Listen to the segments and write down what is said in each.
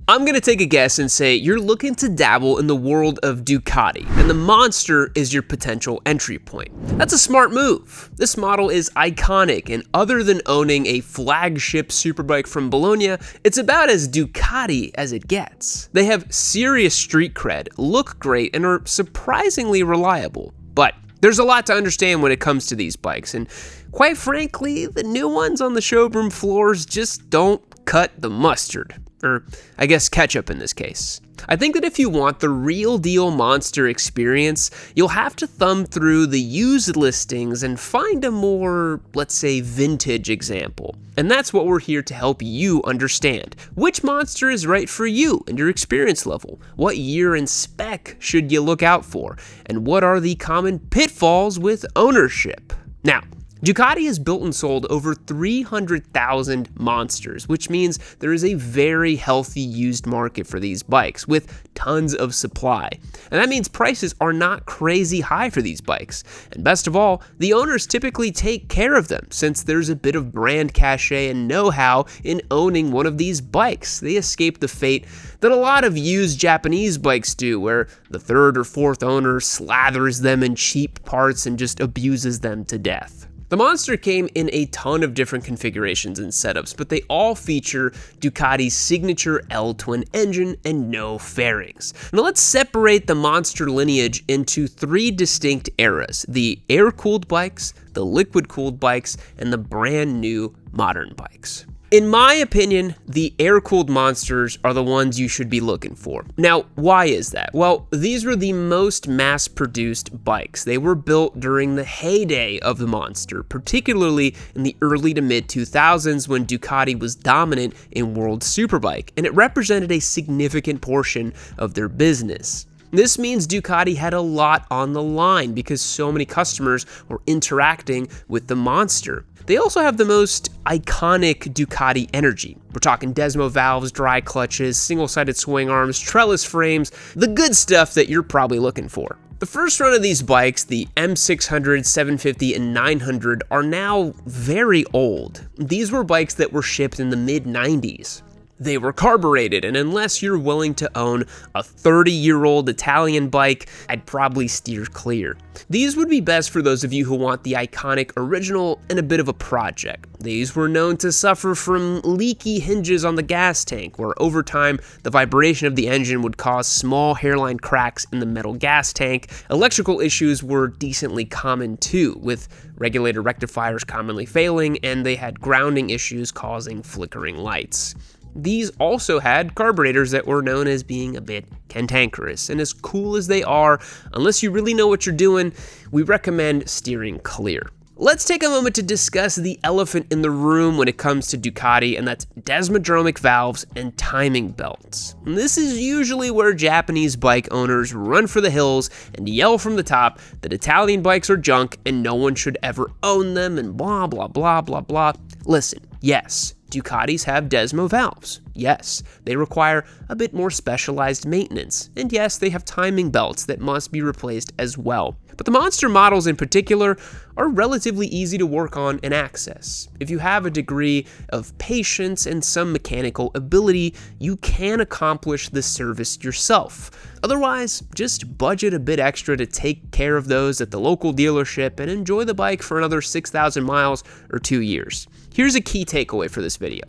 I'm going to take a guess and say you're looking to dabble in the world of Ducati, and the Monster is your potential entry point. That's a smart move. This model is iconic, and other than owning a flagship superbike from Bologna, it's about as Ducati as it gets. They have serious street cred, look great, and are surprisingly reliable. But there's a lot to understand when it comes to these bikes, and quite frankly, the new ones on the showroom floors just don't cut the mustard. Or, I guess, ketchup in this case. I think that if you want the real deal Monster experience, you'll have to thumb through the used listings and find a more, let's say, vintage example. And that's what we're here to help you understand. Which Monster is right for you and your experience level? What year and spec should you look out for? And what are the common pitfalls with ownership? Now, Ducati has built and sold over 300,000 Monsters, which means there is a very healthy used market for these bikes with tons of supply. And that means prices are not crazy high for these bikes. And best of all, the owners typically take care of them since there's a bit of brand cachet and know-how in owning one of these bikes. They escape the fate that a lot of used Japanese bikes do, where the third or fourth owner slathers them in cheap parts and just abuses them to death. The Monster came in a ton of different configurations and setups, but they all feature Ducati's signature L-twin engine and no fairings. Now let's separate the Monster lineage into three distinct eras: the air-cooled bikes, the liquid-cooled bikes, and the brand new modern bikes. In my opinion, the air-cooled Monsters are the ones you should be looking for. Now, why is that? Well, these were the most mass-produced bikes. They were built during the heyday of the Monster, particularly in the early to mid-2000s when Ducati was dominant in world superbike, and it represented a significant portion of their business. This means Ducati had a lot on the line because so many customers were interacting with the Monster. They also have the most iconic Ducati energy. We're talking Desmo valves, dry clutches, single-sided swing arms, trellis frames, the good stuff that you're probably looking for. The first run of these bikes, the M600, 750, and 900, are now very old. These were bikes that were shipped in the mid-90s. They were carbureted, and unless you're willing to own a 30-year-old Italian bike, I'd probably steer clear. These would be best for those of you who want the iconic original and a bit of a project. These were known to suffer from leaky hinges on the gas tank, where over time, the vibration of the engine would cause small hairline cracks in the metal gas tank. Electrical issues were decently common too, with regulator rectifiers commonly failing, and they had grounding issues causing flickering lights. These also had carburetors that were known as being a bit cantankerous, and as cool as they are, unless you really know what you're doing, we recommend steering clear. Let's take a moment to discuss the elephant in the room when it comes to Ducati, and that's desmodromic valves and timing belts. And this is usually where Japanese bike owners run for the hills and yell from the top that Italian bikes are junk and no one should ever own them and blah blah blah blah blah. Listen, yes, Ducatis have Desmo valves. Yes, they require a bit more specialized maintenance. And yes, they have timing belts that must be replaced as well. But the Monster models in particular are relatively easy to work on and access. If you have a degree of patience and some mechanical ability, you can accomplish this service yourself. Otherwise, just budget a bit extra to take care of those at the local dealership and enjoy the bike for another 6,000 miles or 2 years. Here's a key takeaway for this video.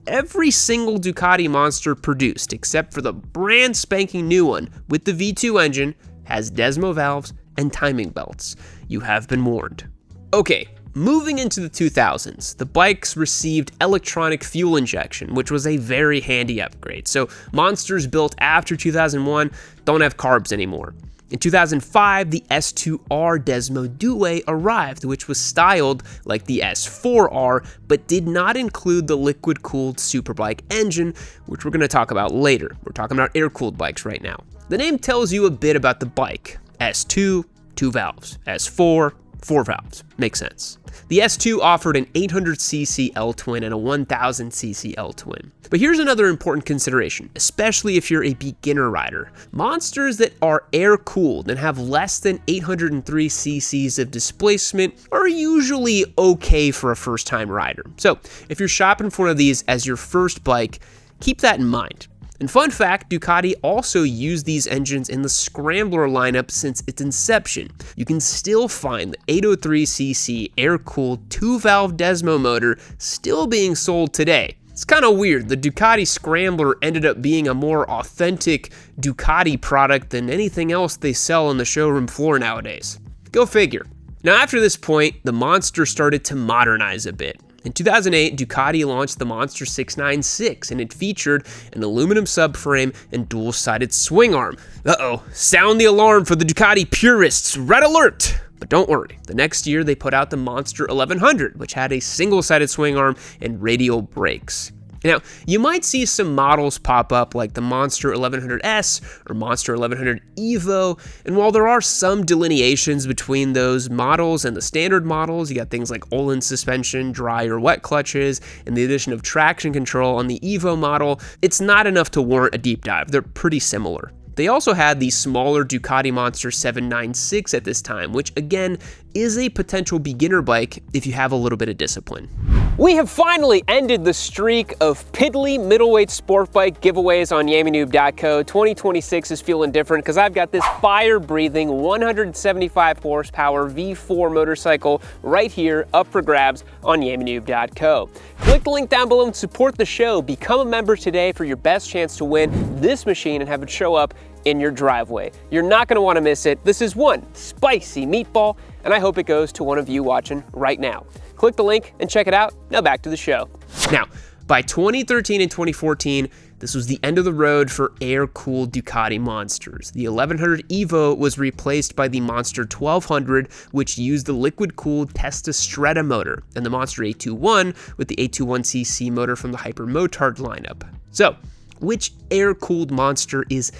Every single Ducati Monster produced, except for the brand spanking new one with the V2 engine, has Desmo valves and timing belts. You have been warned. Okay, moving into the 2000s, the bikes received electronic fuel injection, which was a very handy upgrade. So Monsters built after 2001 don't have carbs anymore. In 2005, the S2R Desmo Due arrived, which was styled like the S4R, but did not include the liquid-cooled superbike engine, which we're going to talk about later. We're talking about air-cooled bikes right now. The name tells you a bit about the bike. S2, 2 valves. S4, 4 valves. Makes sense. The S2 offered an 800cc L-twin and a 1000cc L-twin. But here's another important consideration, especially if you're a beginner rider. Monsters that are air-cooled and have less than 803 cc's of displacement are usually okay for a first-time rider. So if you're shopping for one of these as your first bike, keep that in mind. And fun fact, Ducati also used these engines in the Scrambler lineup since its inception. You can still find the 803cc air-cooled 2-valve Desmo motor still being sold today. It's kind of weird. The Ducati Scrambler ended up being a more authentic Ducati product than anything else they sell on the showroom floor nowadays. Go figure. Now after this point, the Monster started to modernize a bit. In 2008, Ducati launched the Monster 696, and it featured an aluminum subframe and dual-sided swing arm. Uh-oh, sound the alarm for the Ducati purists, red alert! But don't worry, the next year they put out the Monster 1100, which had a single-sided swing arm and radial brakes. Now, you might see some models pop up like the Monster 1100S or Monster 1100 Evo, and while there are some delineations between those models and the standard models, you got things like Öhlins suspension, dry or wet clutches, and the addition of traction control on the Evo model, it's not enough to warrant a deep dive. They're pretty similar. They also had the smaller Ducati Monster 796 at this time, which again is a potential beginner bike if you have a little bit of discipline. We have finally ended the streak of piddly middleweight sport bike giveaways on YamiNoob.co. 2026 is feeling different because I've got this fire-breathing 175 horsepower V4 motorcycle right here up for grabs on YamiNoob.co. Click the link down below and support the show. Become a member today for your best chance to win this machine and have it show up in your driveway. You're not going to want to miss it. This is one spicy meatball, and I hope it goes to one of you watching right now. Click the link and check it out. Now back to the show. Now, by 2013 and 2014, this was the end of the road for air-cooled Ducati Monsters. The 1100 Evo was replaced by the Monster 1200, which used the liquid-cooled Testa Stretta motor, and the Monster 821 with the 821cc motor from the Hyper Motard lineup. So, which air-cooled Monster is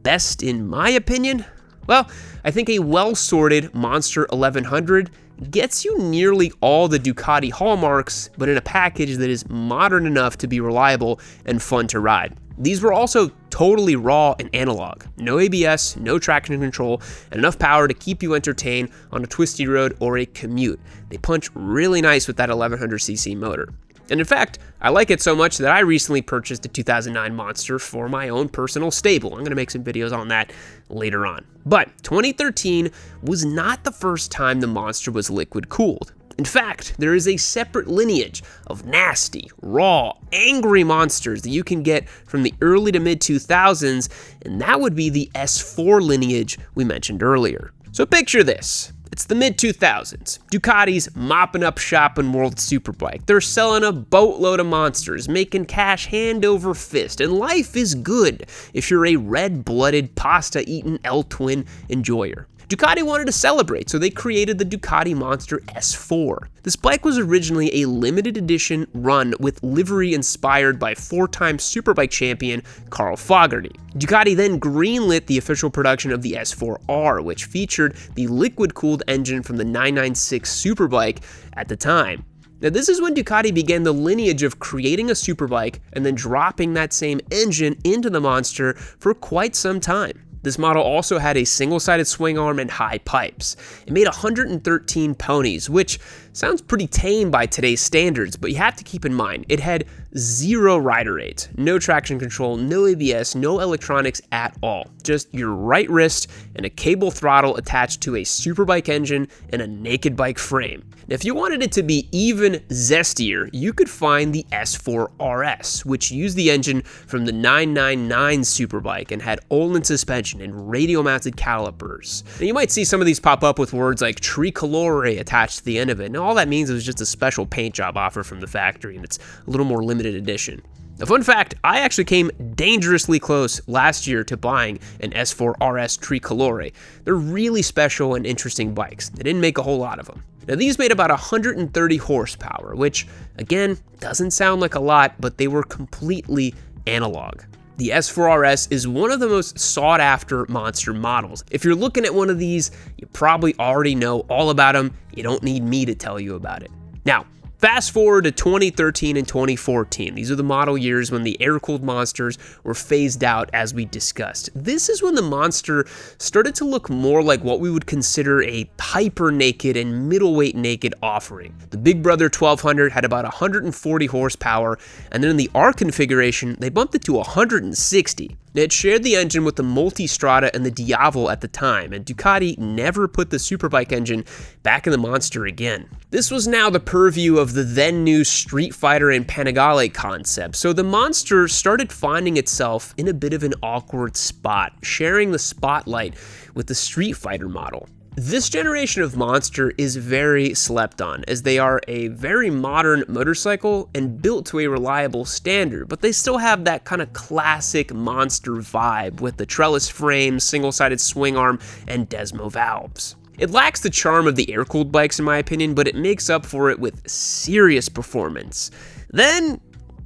best in my opinion? Well, I think a well-sorted Monster 1100 gets you nearly all the Ducati hallmarks, but in a package that is modern enough to be reliable and fun to ride. These were also totally raw and analog. No ABS, no traction control, and enough power to keep you entertained on a twisty road or a commute. They punch really nice with that 1100cc motor. And in fact, I like it so much that I recently purchased a 2009 Monster for my own personal stable. I'm going to make some videos on that later on. But 2013 was not the first time the Monster was liquid cooled. In fact, there is a separate lineage of nasty, raw, angry monsters that you can get from the early to mid 2000s, and that would be the S4 lineage we mentioned earlier. So picture this. It's the mid-2000s. Ducati's mopping up shop in World Superbike. They're selling a boatload of monsters, making cash hand over fist, and life is good if you're a red-blooded, pasta-eating L-twin enjoyer. Ducati wanted to celebrate, so they created the Ducati Monster S4. This bike was originally a limited edition run with livery inspired by 4-time Superbike champion Carl Fogarty. Ducati then greenlit the official production of the S4R, which featured the liquid-cooled engine from the 996 Superbike at the time. Now, this is when Ducati began the lineage of creating a superbike and then dropping that same engine into the Monster for quite some time. This model also had a single-sided swing arm and high pipes. It made 113 ponies, which sounds pretty tame by today's standards, but you have to keep in mind, it had 0 rider aids, no traction control, no ABS, no electronics at all. Just your right wrist and a cable throttle attached to a superbike engine and a naked bike frame. Now, if you wanted it to be even zestier, you could find the S4RS, which used the engine from the 999 Superbike and had Öhlins suspension and radial-mounted calipers. Now, you might see some of these pop up with words like Tricolore attached to the end of it. Now, all that means is just a special paint job offer from the factory, and it's a little more limited edition. A fun fact, I actually came dangerously close last year to buying an S4RS Tricolore. They're really special and interesting bikes. They didn't make a whole lot of them. Now, these made about 130 horsepower, which, again, doesn't sound like a lot, but they were completely analog. The S4RS is one of the most sought-after Monster models. If you're looking at one of these, you probably already know all about them. You don't need me to tell you about it. Now, Fast forward to 2013 and 2014. These are the model years when the air-cooled monsters were phased out, as we discussed. This is when the monster started to look more like what we would consider a hyper-naked and middleweight naked offering. The Big Brother 1200 had about 140 horsepower, and then in the R configuration, they bumped it to 160. It shared the engine with the Multistrada and the Diavel at the time, and Ducati never put the Superbike engine back in the Monster again. This was now the purview of the then new Street Fighter and Panigale concept, so the Monster started finding itself in a bit of an awkward spot, sharing the spotlight with the Street Fighter model. This generation of Monster is very slept on, as they are a very modern motorcycle and built to a reliable standard, but they still have that kind of classic Monster vibe with the trellis frame, single-sided swing arm, and Desmo valves. It lacks the charm of the air-cooled bikes in my opinion, but it makes up for it with serious performance. Then,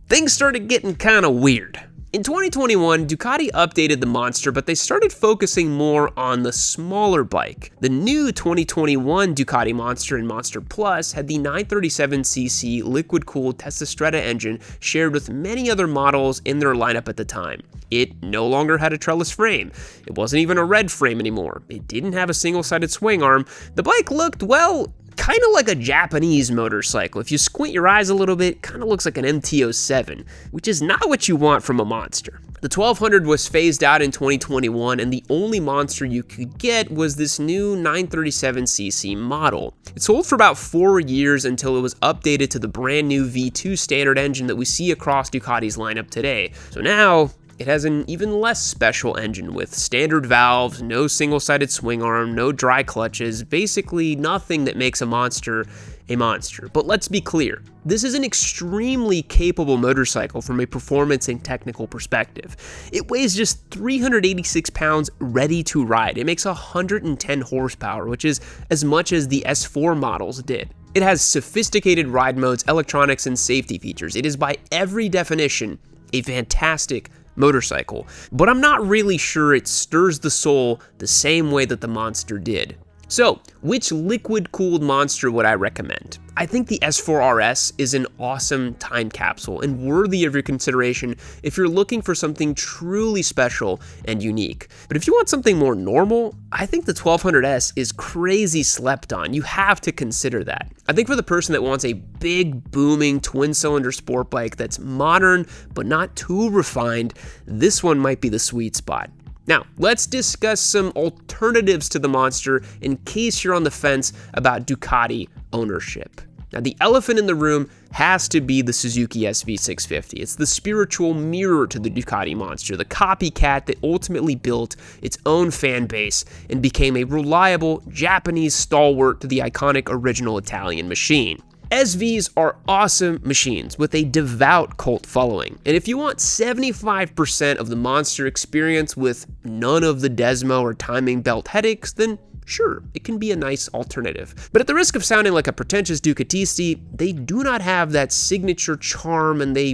things started getting kinda weird. In 2021, Ducati updated the Monster, but they started focusing more on the smaller bike. The new 2021 Ducati Monster and Monster Plus had the 937cc liquid-cooled Testastretta engine shared with many other models in their lineup at the time. It no longer had a trellis frame. It wasn't even a red frame anymore. It didn't have a single-sided swing arm. The bike looked, well, kind of like a Japanese motorcycle. If you squint your eyes a little bit, kind of looks like an MT-07, which is not what you want from a Monster. The 1200 was phased out in 2021, and the only Monster you could get was this new 937cc model. It sold for about 4 years until it was updated to the brand new V2 standard engine that we see across Ducati's lineup today. So now, it has an even less special engine with standard valves, no single-sided swing arm, no dry clutches, basically nothing that makes a Monster a Monster. But let's be clear, this is an extremely capable motorcycle from a performance and technical perspective. It weighs just 386 pounds ready to ride. It makes 110 horsepower, which is as much as the S4 models did. It has sophisticated ride modes, electronics, and safety features. It is by every definition a fantastic motorcycle, but I'm not really sure it stirs the soul the same way that the Monster did. So, which liquid-cooled Monster would I recommend? I think the S4RS is an awesome time capsule and worthy of your consideration if you're looking for something truly special and unique. But if you want something more normal, I think the 1200S is crazy slept on. You have to consider that. I think for the person that wants a big, booming, twin-cylinder sport bike that's modern but not too refined, this one might be the sweet spot. Now, let's discuss some alternatives to the Monster in case you're on the fence about Ducati ownership. Now, the elephant in the room has to be the Suzuki SV650. It's the spiritual mirror to the Ducati Monster, the copycat that ultimately built its own fan base and became a reliable Japanese stalwart to the iconic original Italian machine. SVs are awesome machines with a devout cult following, and if you want 75% of the Monster experience with none of the Desmo or timing belt headaches, then sure, it can be a nice alternative. But at the risk of sounding like a pretentious Ducatisti, they do not have that signature charm and they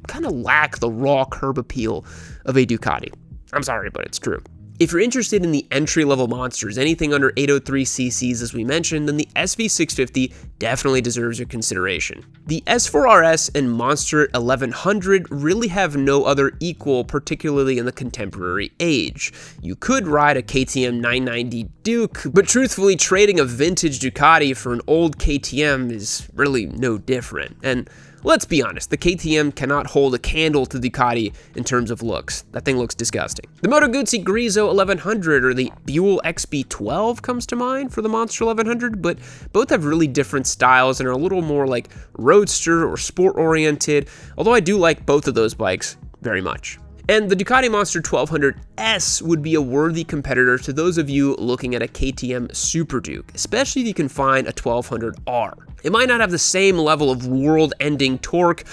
kind of lack the raw curb appeal of a Ducati. I'm sorry, but it's true. If you're interested in the entry-level monsters, anything under 803 cc's as we mentioned, then the SV650 definitely deserves your consideration. The S4RS and Monster 1100 really have no other equal, particularly in the contemporary age. You could ride a KTM 990 Duke, but truthfully, trading a vintage Ducati for an old KTM is really no different. And let's be honest, the KTM cannot hold a candle to Ducati in terms of looks. That thing looks disgusting. The Moto Guzzi Grezzo 1100 or the Buell XB12 comes to mind for the Monster 1100, but both have really different styles and are a little more like roadster or sport oriented, although I do like both of those bikes very much. And the Ducati Monster 1200S would be a worthy competitor to those of you looking at a KTM Super Duke, especially if you can find a 1200R. It might not have the same level of world-ending torque,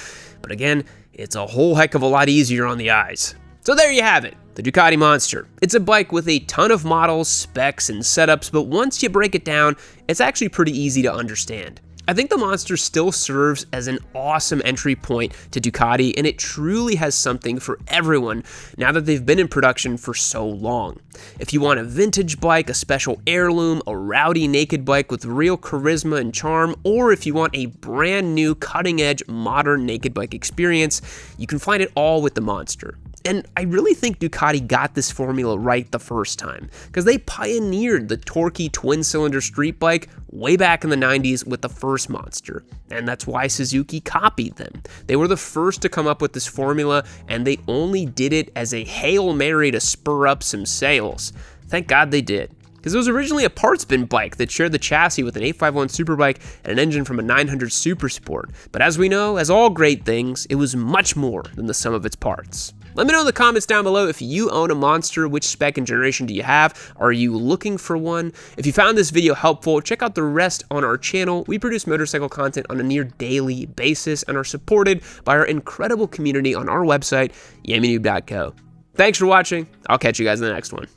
but again, it's a whole heck of a lot easier on the eyes. So there you have it, the Ducati Monster. It's a bike with a ton of models, specs, and setups, but once you break it down, it's actually pretty easy to understand. I think the Monster still serves as an awesome entry point to Ducati, and it truly has something for everyone now that they've been in production for so long. If you want a vintage bike, a special heirloom, a rowdy naked bike with real charisma and charm, or if you want a brand new cutting-edge modern naked bike experience, you can find it all with the Monster. And I really think Ducati got this formula right the first time, because they pioneered the torquey twin-cylinder street bike way back in the 90s with the first Monster, and that's why Suzuki copied them. They were the first to come up with this formula, and they only did it as a Hail Mary to spur up some sales. Thank God they did, because it was originally a parts bin bike that shared the chassis with an 851 Superbike and an engine from a 900 Super Sport. But as we know, as all great things, it was much more than the sum of its parts. Let me know in the comments down below if you own a Monster, which spec and generation do you have? Are you looking for one? If you found this video helpful, check out the rest on our channel. We produce motorcycle content on a near daily basis and are supported by our incredible community on our website, yammynoob.co. Thanks for watching. I'll catch you guys in the next one.